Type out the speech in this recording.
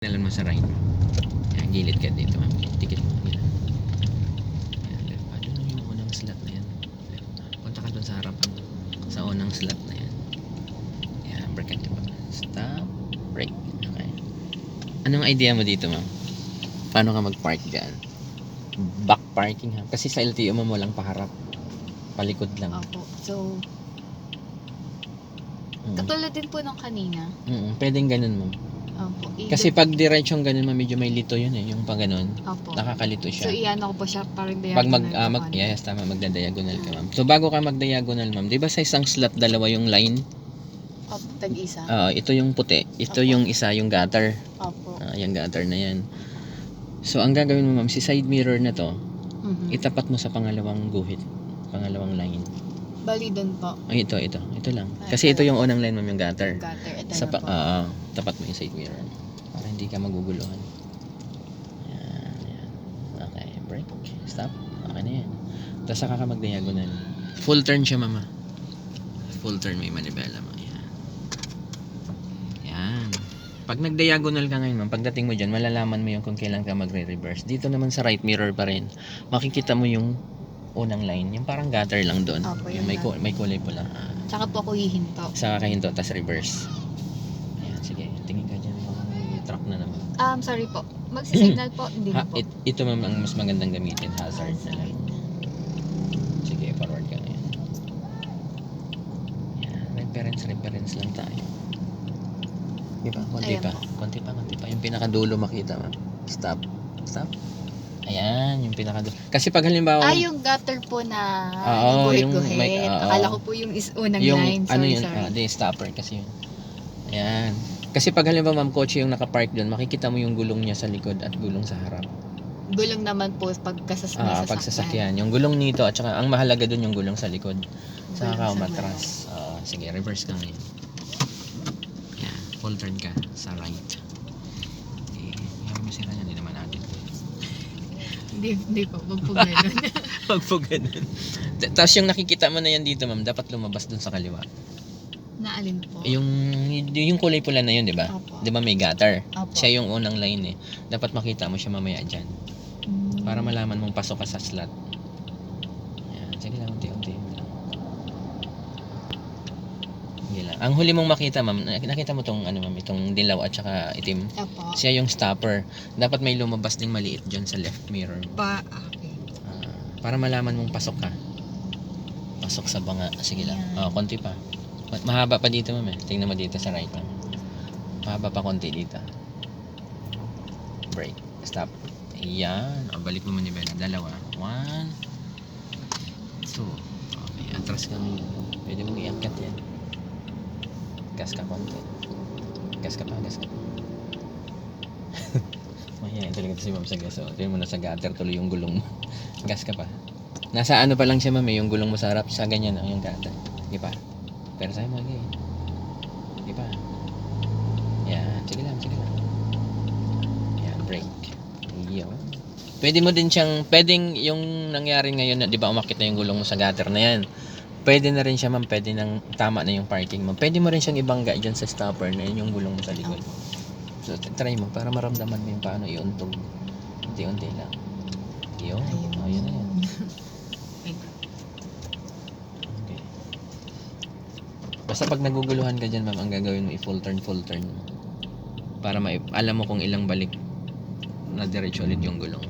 Nalan mo sa right. Yan, gilid ka dito, ma'am. Tikit mo. Yan. Yan. Doon yung unang slot na yan. Punta ka doon sa harapan. Sa unang slot na yan. Yan, brake ka pa. Stop. Brake. Okay. Anong idea mo dito, ma'am? Paano ka mag-park dyan? Back parking, ha? Kasi sa LTO mo walang paharap. Palikod lang. Opo. So, katulad din po nung kanina. Pwedeng ganun, ma'am. Opo. Kasi pag diretsong ganun, ma'am, medyo may lito yun eh. Yung pag ganun, Opo. nakakalito siya. So, iyan ko po siya parang Pag diagonal. yes, tama, magda-diagonal ka, ma'am. So, bago ka mag-diagonal, ma'am, di ba sa isang slot, dalawa yung line? Opo, tag-isa. Ito yung puti. Ito Opo. yung isa, yung gutter. Opo. Yung gutter na yan. So, ang gagawin mo, ma'am, si side mirror na to, itapat mo sa pangalawang guhit. Pangalawang line. Bali doon po. Ito lang. Kasi ito yung unang line, ma'am, yung gutter. Gutter. Ito Sa na po. tapat mo yung side mirror. Para hindi ka maguguluhan. Yan. Okay, brake. Stop. Okay na yan. Tapos saka ka mag-diagonal. Full turn siya, mama. Full turn, may manibela mo. Yan. Pag nag-diagonal ka ngayon, ma'am, pagdating mo dyan, malalaman mo yung kung kailan ka magre-reverse. Dito naman sa right mirror pa rin, makikita mo yung unang line. Yung parang gutter lang doon. Opo, yung may kulay pula. Tsaka po ako hihinto. Saka kahinto, tas reverse. Ayan, sige. Tingin ka dyan. May truck na naman. Sorry po. Magsi-signal po. Hindi na po. Ito ma'am ang mas magandang gamitin. Hazard na lang. Sige, forward ka na yan. Yan, reference lang tayo. Diba? Konti pa. Yung pinakadulo makita, ma'am. Stop. Ayan, yung pinakadulo. Kasi pag halimbawa... yung gutter po na yung guhit-guhit. Akala ko po yung unang line. Sorry. Di stopper kasi yun. Ayan. Kasi pag halimbawa, ma'am, kotse yung nakapark doon, makikita mo yung gulong niya sa likod at gulong sa harap. Gulong naman po pag sasakyan. Pagsasakyan. Yung gulong nito at saka ang mahalaga doon yung gulong sa likod. Saka ka umatras. Sige, reverse ka ngayon. Yan, full turn ka sa right. Yung masira niya, hindi naman natin. Hindi po, wag po ganun. Wag po ganun. Tapos yung nakikita mo na yan dito, ma'am, dapat lumabas dun sa kaliwa. Naalin po? Yung kulay pula na yun, di ba? Opo. Di ba may gutter? Opo. Siya yung unang line eh. Dapat makita mo siya mamaya dyan. Para malaman mong pasok ka sa slot. Yan, sige lang, unti-unti. Sige lang. Ang huli mong makita, ma'am, nakita mo tong itong dilaw at saka itim. Opo. Siya yung stopper. Dapat may lumabas ding maliit dyan sa left mirror. Okay. Para malaman mong pasok ka. Pasok sa banga. Sige lang. Konti pa. Mahaba pa dito, ma'am. Tingnan mo dito sa right, ma'am. Mahaba pa konti dito. Brake. Stop. Ayan. Balik mo manibela. Dalawa. 1, 2. Okay. Atras ka mo. Pwede mong iangkat yan. Gas ka konti. Gas ka pa. Mahihayin talaga ito si ma'am sa gas. Tingnan mo na sa gutter. Tuloy yung gulong mo. Gas ka pa. Nasa ano pa lang siya, ma'am. Yung gulong mo sa harap. Sa ganyan yung gutter. Di pa. Pero sa'yo mga gay. Di pa. Yan. Sige lang. Yan. Brake. Yun. Pwede mo din siyang, pwedeng yung nangyari ngayon na, di ba, umakit na yung gulong mo sa gutter na yan. Pwede na rin siya, ma'am. Pwede nang tama na yung parking mo. Pwede mo rin siyang ibangga dyan sa stopper na yun yung gulong mo sa likod. So, try mo para maramdaman mo yung paano iuntog. Unti-unti lang. Yun. Yun na yan. Okay. Basta pag naguguluhan ka dyan, ma'am, ang gagawin mo, i-full turn mo. Para alam mo kung ilang balik na diretso ulit yung gulong.